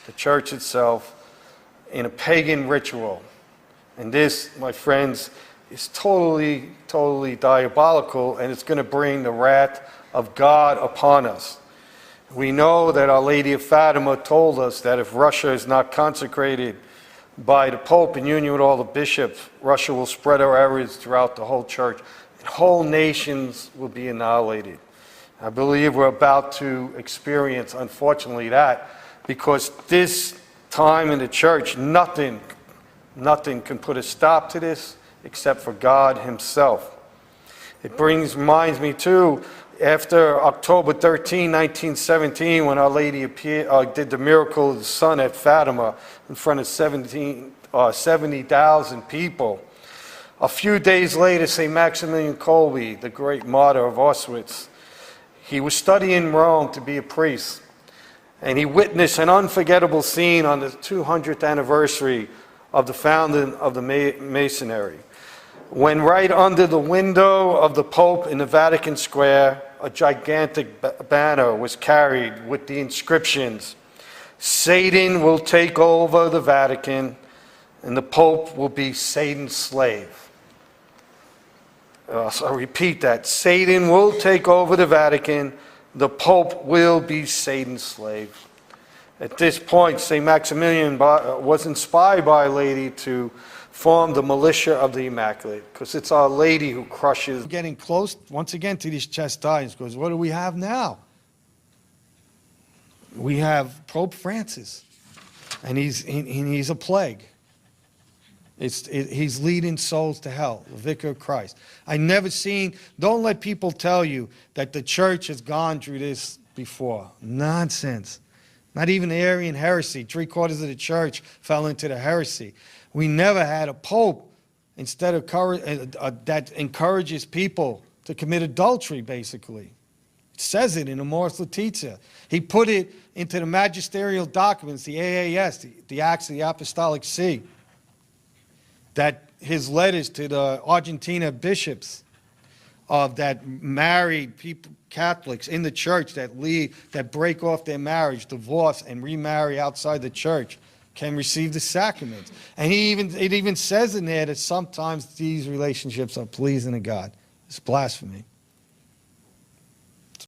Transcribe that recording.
the church itself, in a pagan ritual. And this, my friends, is totally, totally diabolical, and it's going to bring the wrath of God upon us. We know that Our Lady of Fatima told us that if Russia is not consecrated by the Pope in union with all the bishops, Russia will spread our errors throughout the whole church. And whole nations will be annihilated. I believe we're about to experience, unfortunately, that, because this time in the church, nothing can put a stop to this except for God himself. It reminds me too, after October 13, 1917, when Our Lady did the miracle of the sun at Fatima in front of 70,000 people. A few days later, St. Maximilian Kolbe, the great martyr of Auschwitz, he was studying Rome to be a priest, and he witnessed an unforgettable scene on the 200th anniversary of the founding of the Masonry, when right under the window of the Pope in the Vatican Square, a gigantic banner was carried with the inscriptions, "Satan will take over the Vatican, and the Pope will be Satan's slave." So I repeat that. Satan will take over the Vatican. The Pope will be Satan's slave. At this point, St. Maximilian was inspired by Our Lady to form the militia of the Immaculate, because it's Our Lady who crushes. Getting close, once again, to these chastisements, because what do we have now? We have Pope Francis, and he's a plague. He's leading souls to hell, the Vicar of Christ. Don't let people tell you that the church has gone through this before. Nonsense. Not even the Arian heresy. 3/4 of the church fell into the heresy. We never had a pope that encourages people to commit adultery, basically. It says it in Amoris Laetitia. He put it into the magisterial documents, the AAS, the Acts of the Apostolic See, that his letters to the Argentina bishops that married people, Catholics in the church that break off their marriage, divorce, and remarry outside the church, can receive the sacraments. And it even says in there that sometimes these relationships are pleasing to God. It's blasphemy.